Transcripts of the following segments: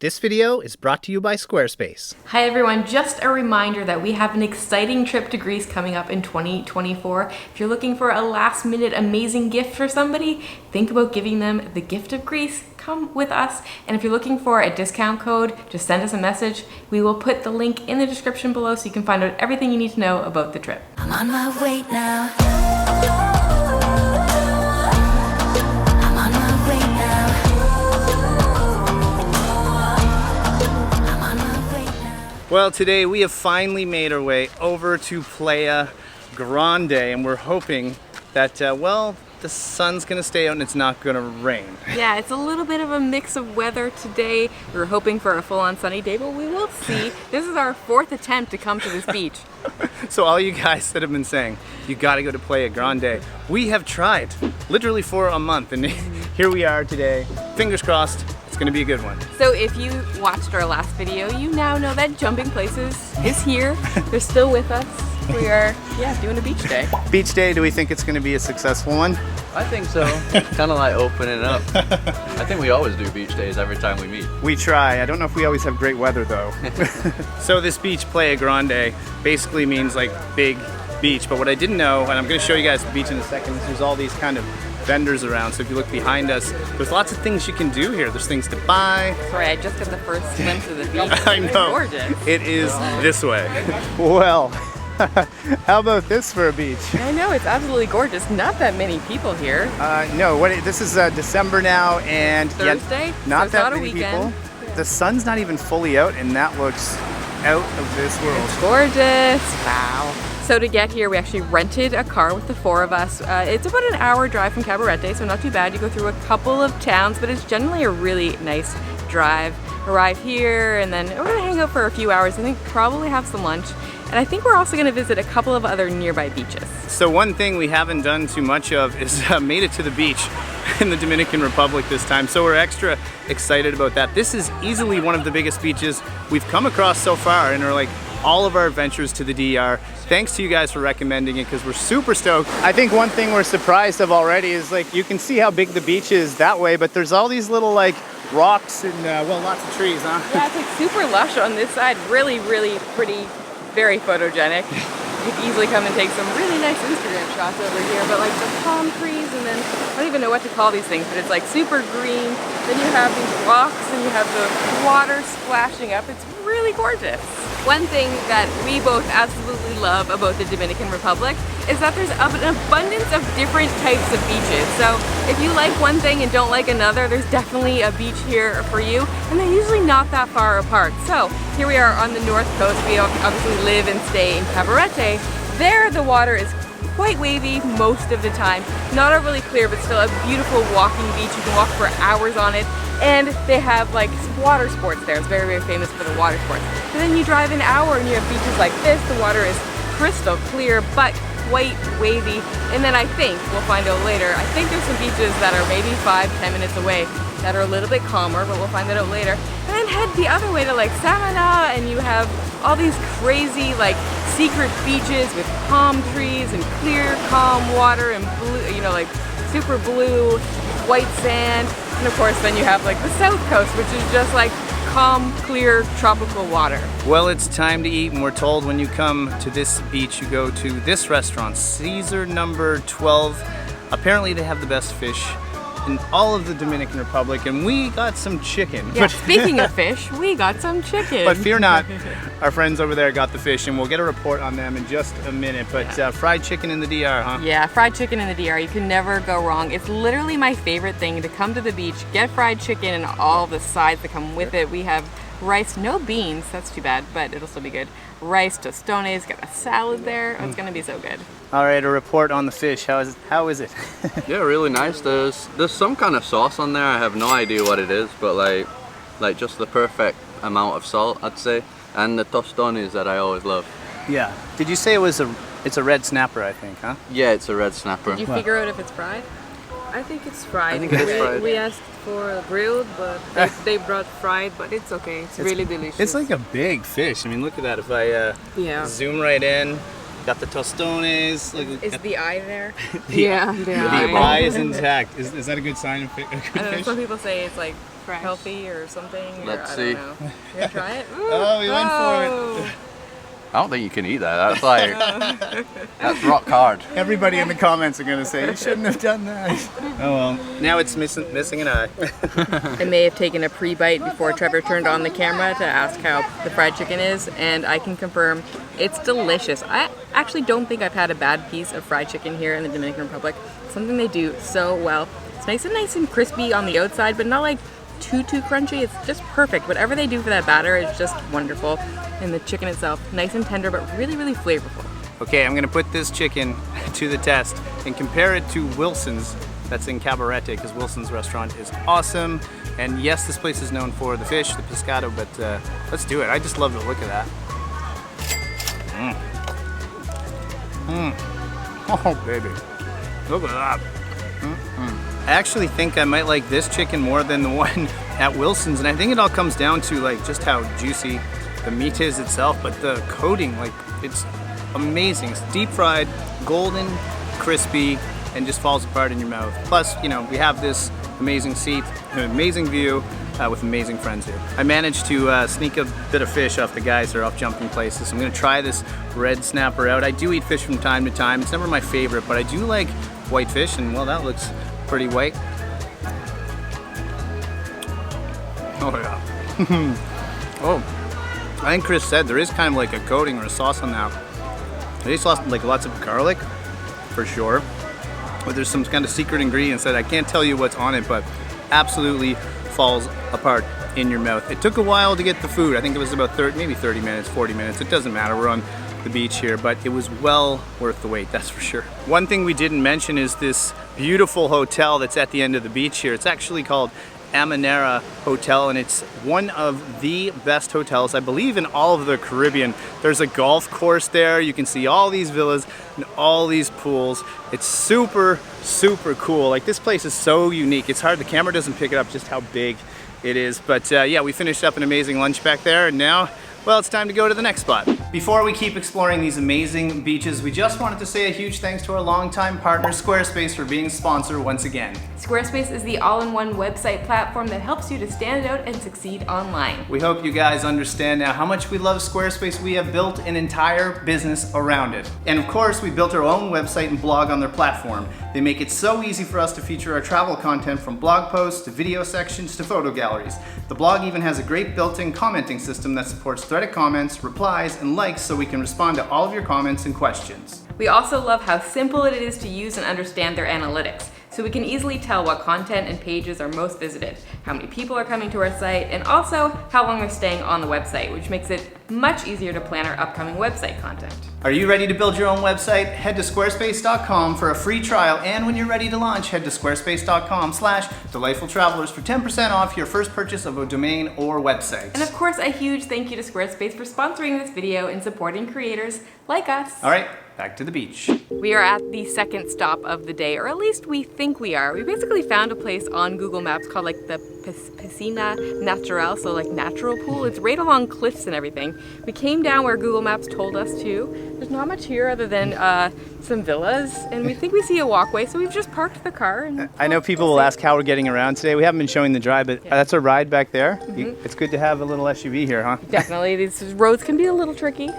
This video is brought to you by Squarespace. Hi everyone, just a reminder that we have an exciting trip to Greece coming up in 2024. If you're looking for a last minute amazing gift for somebody, think about giving them the gift of Greece. Come with us. And if you're looking for a discount code, just send us a message. We will put the link in the description below so you can find out everything you need to know about the trip. I'm on my way now. Well, today we have finally made our way over to Playa Grande, and we're hoping that, the sun's gonna stay out and it's not gonna rain. Yeah, it's a little bit of a mix of weather today. We were hoping for a full-on sunny day, but we will see. This is our fourth attempt to come to this beach. So all you guys that have been saying, you gotta go to Playa Grande, we have tried literally for a month, and here we are today. Fingers crossed, it's gonna be a good one. So if you watched our last video, you now know that Jumping Places is here. They're still with us. We are, doing a beach day. Beach day, do we think it's gonna be a successful one? I think so. Kind of like opening up. I think we always do beach days every time we meet. We try. I don't know if we always have great weather though. So this beach, Playa Grande, basically means like big beach. But what I didn't know, and I'm gonna show you guys the beach in a second, is there's all these kind of vendors around. So if you look behind us, there's lots of things you can do here. There's things to buy. Sorry, I just got the first glimpse of the beach. I know. It's gorgeous. It is this way. Well, how about this for a beach? I know, it's absolutely gorgeous. Not that many people here. No, this is December now, and Thursday? Not so that not many a people. weekend. The sun's not even fully out, and that looks out of this world. It's gorgeous. Wow. So to get here, we actually rented a car with the four of us. It's about an hour drive from Cabarete, so not too bad. You go through a couple of towns, but it's generally a really nice drive. Arrive here, and then we're gonna hang out for a few hours. I think probably have some lunch. And I think we're also gonna visit a couple of other nearby beaches. So one thing we haven't done too much of is made it to the beach in the Dominican Republic this time. So we're extra excited about that. This is easily one of the biggest beaches we've come across so far in all of our adventures to the DR. Thanks to you guys for recommending it, because we're super stoked. I think one thing we're surprised of already is you can see how big the beach is that way, but there's all these little rocks and lots of trees, huh? Yeah, it's super lush on this side. Really, really pretty. Very photogenic. You could easily come and take some really nice Instagram shots over here, but the palm trees, and then I don't even know what to call these things, but it's super green. Then you have these rocks and you have the water splashing up. It's really gorgeous. One thing that we both absolutely love about the Dominican Republic is that there's an abundance of different types of beaches. So if you like one thing and don't like another, there's definitely a beach here for you, and they're usually not that far apart. So here we are on the north coast. We obviously live and stay in Cabarete. There the water is quite wavy most of the time. Not overly clear, but still a beautiful walking beach. You can walk for hours on it. And they have water sports there. It's very, very famous for the water sports. And then you drive an hour and you have beaches like this. The water is crystal clear, but quite wavy. And then I think, we'll find out later, I think there's some beaches that are maybe 5-10 minutes away that are a little bit calmer, but we'll find that out later. And then head the other way to Cana, and you have all these crazy secret beaches with palm trees and clear, calm water and blue, super blue, white sand. And of course then you have the south coast, which is just calm, clear, tropical water. Well, it's time to eat, and we're told when you come to this beach, you go to this restaurant, Caesar number 12. Apparently they have the best fish in all of the Dominican Republic, and we got some chicken. Yeah, speaking of fish, we got some chicken. But fear not, our friends over there got the fish, and we'll get a report on them in just a minute. But fried chicken in the DR, huh? Yeah, fried chicken in the DR, you can never go wrong. It's literally my favorite thing to come to the beach, get fried chicken and all the sides that come with it. We have rice, no beans, that's too bad, but it'll still be good. Rice, tostones, got a salad there. Oh, it's gonna be so good. All right, a report on the fish. How is it? Yeah, really nice. There's some kind of sauce on there. I have no idea what it is, but like just the perfect amount of salt, I'd say. And the tostones that I always love. Yeah. Did you say it's a red snapper, I think, huh? Yeah, it's a red snapper. Did you figure out if it's fried? I think it's fried. I think it is fried. We asked for grilled, but they brought fried, but it's okay. It's really delicious. It's like a big fish. I mean, look at that. If I zoom right in, got the tostones. Is the eye there? Yeah, the eye is intact. Is that a good sign of good I don't know, fish? some people say it's fresh. healthy or something. Let's I see. Don't know. You gonna try it? Oh, we went for it. I don't think you can eat that. That's like, that's rock hard. Everybody in the comments are gonna say you shouldn't have done that. Oh well. Now it's missing an eye. I may have taken a pre-bite before Trevor turned on the camera to ask how the fried chicken is, and I can confirm it's delicious. I actually don't think I've had a bad piece of fried chicken here in the Dominican Republic. Something they do so well. It's nice and crispy on the outside, but not like too crunchy. It's just perfect. Whatever they do for that batter is just wonderful. And the chicken itself, nice and tender, but really flavorful. Okay, I'm gonna put this chicken to the test and compare it to Wilson's. That's in Cabarete, because Wilson's restaurant is awesome. And yes, this place is known for the fish, the pescado, but let's do it. I just love the look of that. Oh, baby. Look at that. I actually think I might like this chicken more than the one at Wilson's, and I think it all comes down to like just how juicy the meat is itself, but the coating, like, it's amazing. It's deep fried, golden, crispy, and just falls apart in your mouth. Plus, you know, we have this amazing seat, an amazing view, with amazing friends here. I managed to sneak a bit of fish off the guys that are off jumping places. So I'm gonna try this red snapper out. I do eat fish from time to time. It's never my favorite, but I do like white fish, and well, that looks pretty white. Oh yeah. Oh, I think Chris said there is kind of like a coating or a sauce on that. They sauce like lots of garlic, for sure. But there's some kind of secret ingredients that I can't tell you what's on it, but absolutely falls apart in your mouth. It took a while to get the food. I think it was about maybe 30 minutes, 40 minutes. It doesn't matter. We're on the beach here, but it was well worth the wait, that's for sure. One thing we didn't mention is this beautiful hotel that's at the end of the beach here. It's actually called Amanera Hotel, and it's one of the best hotels, I believe, in all of the Caribbean. There's a golf course there. You can see all these villas and all these pools. It's super cool. Like, this place is so unique. It's hard, the camera doesn't pick it up just how big it is. But yeah, we finished up an amazing lunch back there, and now, well, it's time to go to the next spot. Before we keep exploring these amazing beaches, we just wanted to say a huge thanks to our longtime partner Squarespace for being sponsor once again. Squarespace is the all-in-one website platform that helps you to stand out and succeed online. We hope you guys understand now how much we love Squarespace. We have built an entire business around it. And of course, we built our own website and blog on their platform. They make it so easy for us to feature our travel content, from blog posts to video sections to photo galleries. The blog even has a great built-in commenting system that supports threaded comments, replies, and likes, so we can respond to all of your comments and questions. We also love how simple it is to use and understand their analytics, so we can easily tell what content and pages are most visited, how many people are coming to our site, and also how long they're staying on the website, which makes it much easier to plan our upcoming website content. Are you ready to build your own website? Head to squarespace.com for a free trial, and when you're ready to launch, head to squarespace.com/delightfultravelers for 10% off your first purchase of a domain or website. And of course, a huge thank you to Squarespace for sponsoring this video and supporting creators like us. All right, back to the beach. We are at the second stop of the day, or at least we think we are. We basically found a place on Google Maps called like the Piscina Natural, so like natural pool. It's right along cliffs and everything. We came down where Google Maps told us to. There's not much here other than some villas, and we think we see a walkway, so we've just parked the car. And I know people will ask how we're getting around today. We haven't been showing the drive, but that's a ride back there. It's good to have a little SUV here, huh? Definitely, these roads can be a little tricky.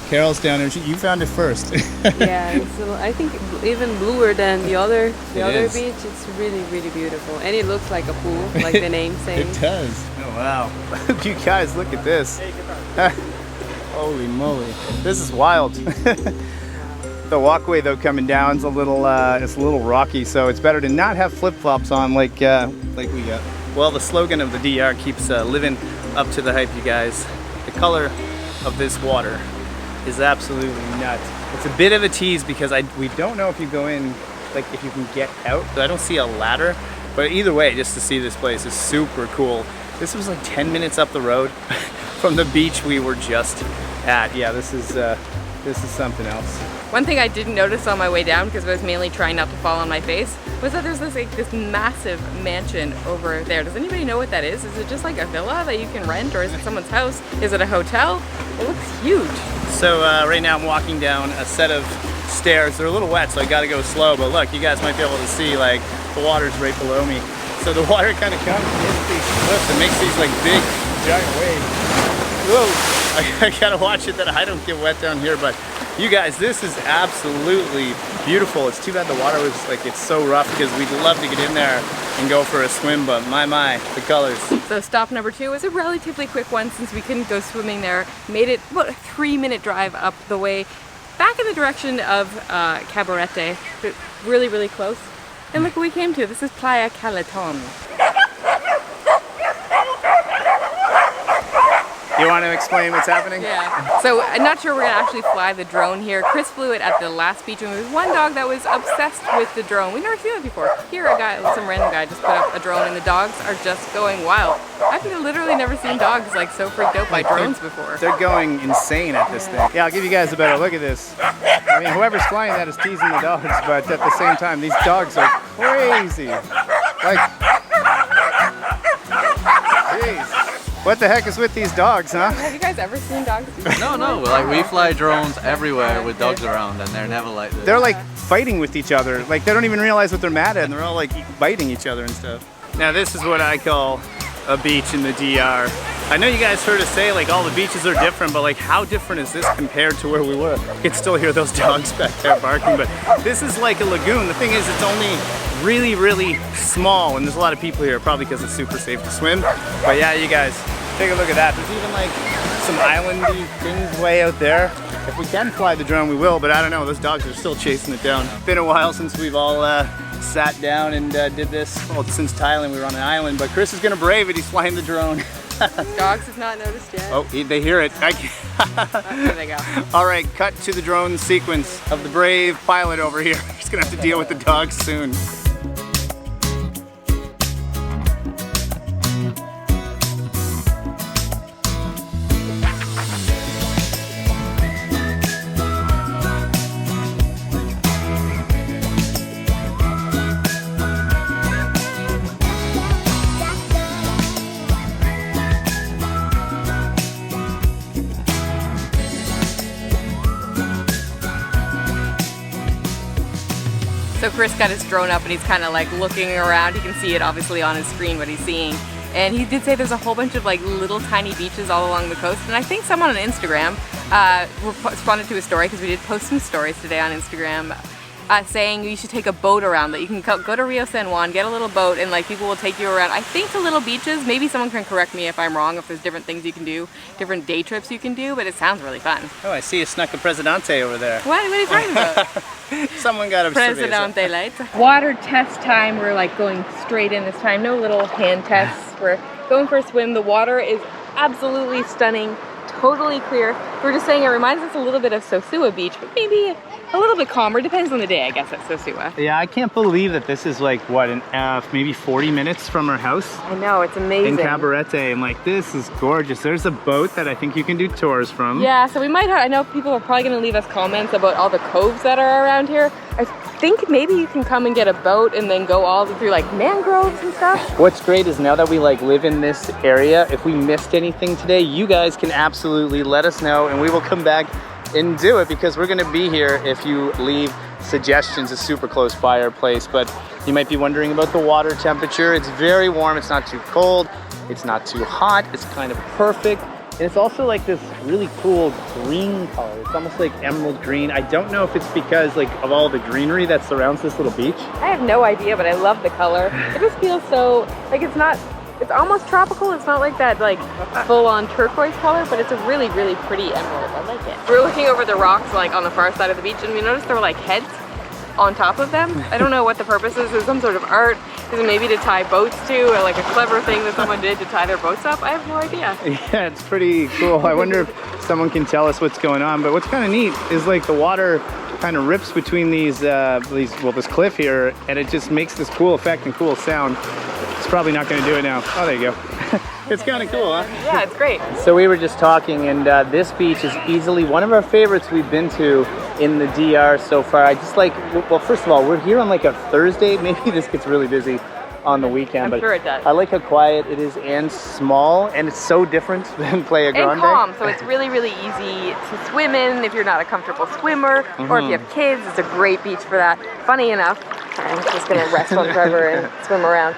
Carol's down there. You found it first. Yeah, I think even bluer than the other is. beach. It's really beautiful, and it looks like a pool, like the name says. It does. Oh wow! You guys, look at this. Holy moly! This is wild. The walkway though coming down is it's a little rocky, so it's better to not have flip-flops on like we got. Well, the slogan of the DR keeps living up to the hype, you guys. The color of this water is absolutely nuts. It's a bit of a tease because we don't know if you go in, like if you can get out. I don't see a ladder, but either way, just to see this place is super cool. This was like 10 minutes up the road from the beach we were just at. Yeah, this is something else. One thing I didn't notice on my way down, because I was mainly trying not to fall on my face, was that there's this massive mansion over there. Does anybody know what that is? Is it just like a villa that you can rent, or is it someone's house? Is it a hotel? It looks huge. So right now I'm walking down a set of stairs. They're a little wet, so I gotta go slow, but look, you guys might be able to see like the water's right below me. So the water kind of comes and hits these cliffs and makes these like big giant waves. Whoa, I gotta watch it that I don't get wet down here, but you guys, this is absolutely beautiful. It's too bad the water was like, it's so rough because we'd love to get in there and go for a swim, but my, the colors. So stop number 2 was a relatively quick one since we couldn't go swimming there. Made it about a 3-minute drive up the way back in the direction of Cabarete, but really, really close. And look what we came to. This is Playa Caleton. You want to explain what's happening? Yeah. So I'm not sure we're gonna actually fly the drone here. Chris flew it at the last beach, and there was one dog that was obsessed with the drone. We've never seen it before. Here, some random guy just put up a drone, and the dogs are just going wild. I've literally never seen dogs like so freaked out by drones before. They're going insane at this thing. Yeah, I'll give you guys a better look at this. I mean, whoever's flying that is teasing the dogs, but at the same time, these dogs are crazy. Like, jeez. What the heck is with these dogs, huh? Have you guys ever seen dogs? No, like we fly drones everywhere with dogs around, and they're never like this. They're like fighting with each other. Like they don't even realize what they're mad at, and they're all like biting each other and stuff. Now this is what I call a beach in the DR. I know you guys heard us say like all the beaches are different, but like how different is this compared to where we were? You can still hear those dogs back there barking, but this is like a lagoon. The thing is, it's only really, really small, and there's a lot of people here, probably because it's super safe to swim. But yeah, you guys, take a look at that. There's even like some islandy things way out there. If we can fly the drone, we will, but I don't know, those dogs are still chasing it down. It's been a while since we've all sat down and did this. Well, since Thailand, we were on an island, but Chris is gonna brave it. He's flying the drone. Dogs have not noticed yet. Oh, they hear it. There they go. All right, cut to the drone sequence of the brave pilot over here. He's gonna have to deal with the dogs soon. So Chris got his drone up and he's kind of like looking around. You can see it obviously on his screen what he's seeing. And he did say there's a whole bunch of like little tiny beaches all along the coast. And I think someone on Instagram responded to a story, because we did post some stories today on Instagram saying you should take a boat around, that you can go to Rio San Juan, get a little boat, and like people will take you around, I think, to little beaches. Maybe someone can correct me if I'm wrong, if there's different things you can do, different day trips you can do, but it sounds really fun. Oh, I see you snuck a Presidente over there. What are you talking about? Someone got a Presidente lights. Water test time. We're like going straight in this time. No little hand tests. We're going for a swim. The water is absolutely stunning. Totally clear. We're just saying it reminds us a little bit of Sosua Beach, but maybe a little bit calmer. Depends on the day, I guess, at Sosua. Yeah, I can't believe that this is like, what, maybe 40 minutes from our house? I know, it's amazing. In Cabarete, and like, this is gorgeous. There's a boat that I think you can do tours from. Yeah, so we might have, I know people are probably gonna leave us comments about all the coves that are around here. I think maybe you can come and get a boat and then go all through like mangroves and stuff. What's great is now that we like live in this area, if we missed anything today, you guys can absolutely let us know and we will come back and do it, because we're gonna be here if you leave suggestions. It's super close by our place. But you might be wondering about the water temperature. It's very warm, it's not too cold, it's not too hot, it's kind of perfect. And it's also like this really cool green color. It's almost like emerald green. I don't know if it's because like of all the greenery that surrounds this little beach. I have no idea, but I love the color. It just feels so, like it's almost tropical. It's not like that like full-on turquoise color, but it's a really, really pretty emerald. I like it. We're looking over the rocks like on the far side of the beach, and we noticed there were like heads on top of them. I don't know what the purpose is. There's some sort of art. Is it maybe to tie boats to, or like a clever thing that someone did to tie their boats up? I have no idea. Yeah, it's pretty cool. I wonder if someone can tell us what's going on. But what's kind of neat is like the water kind of rips between this cliff here, and it just makes this cool effect and cool sound. It's probably not going to do it now. Oh, there you go. It's kind of cool, huh? Yeah, it's great. So we were just talking, and this beach is easily one of our favorites we've been to in the DR so far. I just like, well, first of all, we're here on like a Thursday. Maybe this gets really busy on the weekend. I'm but sure it does. I like how quiet it is and small, and it's so different than Playa Grande. And calm, so it's really, really easy to swim in if you're not a comfortable swimmer, or if you have kids, it's a great beach for that. Funny enough, I'm just gonna rest on Trevor and swim around.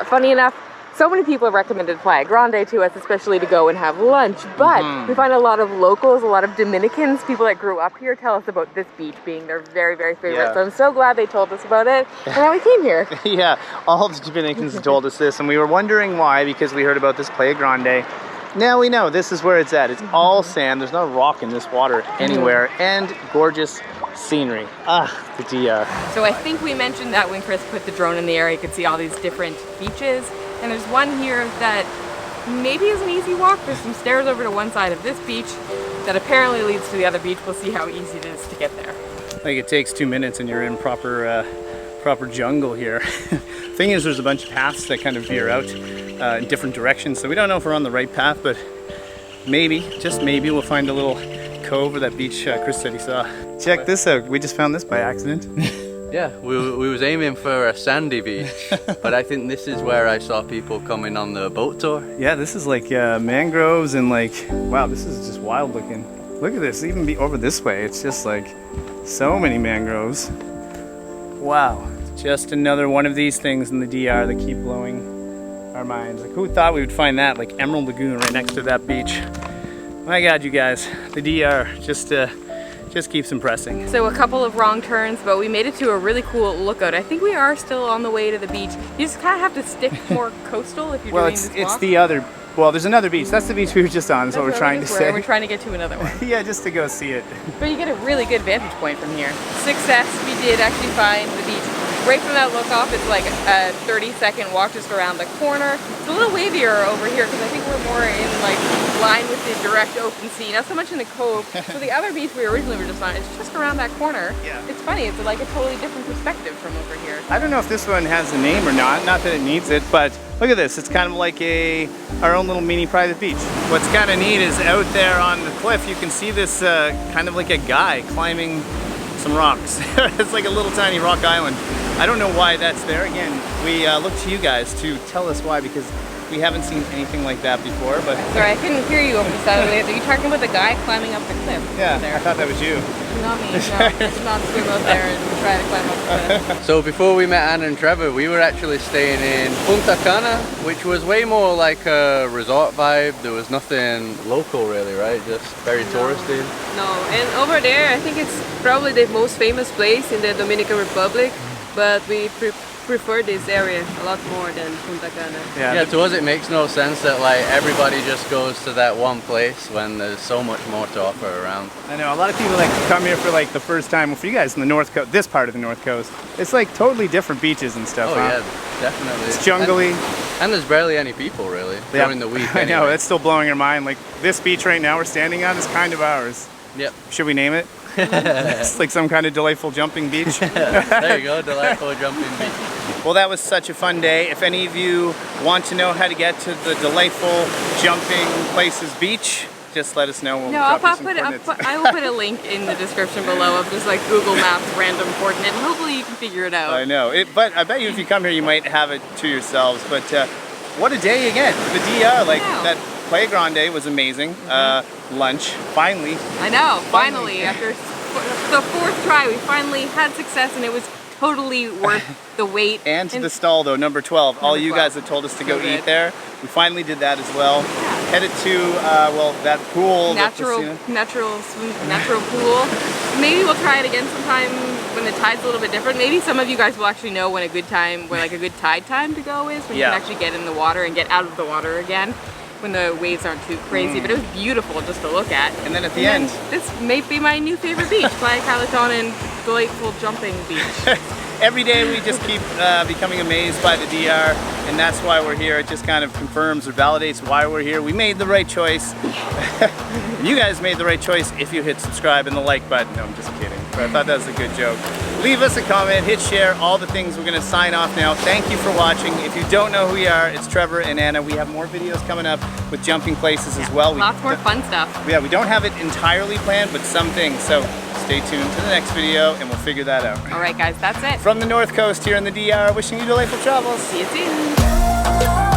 Funny enough, so many people have recommended Playa Grande to us, especially to go and have lunch, but we find a lot of locals, a lot of Dominicans, people that grew up here, tell us about this beach being their very, very favorite. Yeah. So I'm so glad they told us about it, and now we came here. Yeah, all the Dominicans have told us this, and we were wondering why, because we heard about this Playa Grande. Now we know this is where it's at. It's all sand. There's not a rock in this water anywhere, and gorgeous scenery. Ah, the DR. So I think we mentioned that when Chris put the drone in the air, you could see all these different beaches. And there's one here that maybe is an easy walk. There's some stairs over to one side of this beach that apparently leads to the other beach. We'll see how easy it is to get there. Like it takes 2 minutes and you're in proper jungle here. Thing is, there's a bunch of paths that kind of veer out in different directions. So we don't know if we're on the right path, but maybe, just maybe, we'll find a little cove or that beach Chris said he saw. Check this out. We just found this by accident. Yeah, we was aiming for a sandy beach, but I think this is where I saw people coming on the boat tour. Yeah, this is like mangroves and like, wow, this is just wild looking. Look at this, even be over this way. It's just like so many mangroves. Wow, just another one of these things in the DR that keep blowing our minds. Like, who thought we would find that, like Emerald Lagoon right next to that beach? My God, you guys, the DR just keeps impressing. So a couple of wrong turns, but we made it to a really cool lookout. I think we are still on the way to the beach. You just kind of have to stick more coastal if you're doing this walk. It's the other, well, there's another beach. That's the beach we were just on, is what we're trying to say. We're trying to get to another one. Yeah, just to go see it. But you get a really good vantage point from here. Success, we did actually find the beach. Right from that look off, it's like a 30-second walk just around the corner. It's a little wavier over here because I think we're more in like line with the direct open sea, not so much in the cove. So the other beach we originally were just on, it's just around that corner. Yeah. It's funny, it's like a totally different perspective from over here. I don't know if this one has a name or not that it needs it, but look at this. It's kind of like our own little mini private beach. What's kind of neat is out there on the cliff, you can see this kind of like a guy climbing some rocks. It's like a little tiny rock island. I don't know why that's there. Again, we look to you guys to tell us why, because we haven't seen anything like that before. But sorry, I couldn't hear you over the side of it. Are you talking about the guy climbing up the cliff? Yeah, there? I thought that was you. Not me. No, let's not swim out there and try to climb up the cliff. So before we met Anna and Trevor, we were actually staying in Punta Cana, which was way more like a resort vibe. There was nothing local really, right? Just very touristy. No, and over there, I think it's probably the most famous place in the Dominican Republic, but we prefer this area a lot more than Punta Cana. Yeah, to us it makes no sense that like everybody just goes to that one place when there's so much more to offer around. I know, a lot of people like come here for like the first time. Well, for you guys in the North Coast, this part of the North Coast, it's like totally different beaches and stuff. Oh yeah, definitely. It's jungly. And there's barely any people really during the week. I anyway. know, it's still blowing our mind. Like this beach right now we're standing on is kind of ours. Yep. Should we name it? It's like some kind of delightful jumping beach. There you go, delightful jumping beach. Well, that was such a fun day. If any of you want to know how to get to the delightful jumping places beach, just let us know. We'll I will put a link in the description below of just like Google Maps random coordinate, and hopefully you can figure it out. I know, but I bet you if you come here you might have it to yourselves. But what a day again. The DR, like that Playa Grande was amazing. Lunch, finally. I know, finally. After the fourth try, we finally had success, and it was totally worth the wait. And the stall though, number 12. All you guys that told us to go eat there, we finally did that as well. Yeah. Headed to, well, that pool. Natural pool. Maybe we'll try it again sometime when the tide's a little bit different. Maybe some of you guys will actually know when a good time, when like a good tide time to go is, when you can actually get in the water and get out of the water again, when the waves aren't too crazy. But it was beautiful just to look at. And then at the end, this may be my new favorite beach, Playa Caleton and delightful jumping beach. Every day we just keep becoming amazed by the DR, and that's why we're here. It just kind of confirms or validates why we're here. We made the right choice. You guys made the right choice if you hit subscribe and the like button. No, I'm just kidding. But I thought that was a good joke. Leave us a comment, hit share, all the things. We're gonna sign off now. Thank you for watching. If you don't know who we are, it's Trevor and Anna. We have more videos coming up with jumping places as well. Lots more fun stuff. Yeah, we don't have it entirely planned, but some things. So stay tuned to the next video and we'll figure that out. All right, guys, that's it. From the North Coast here in the DR, wishing you delightful travels. See you soon.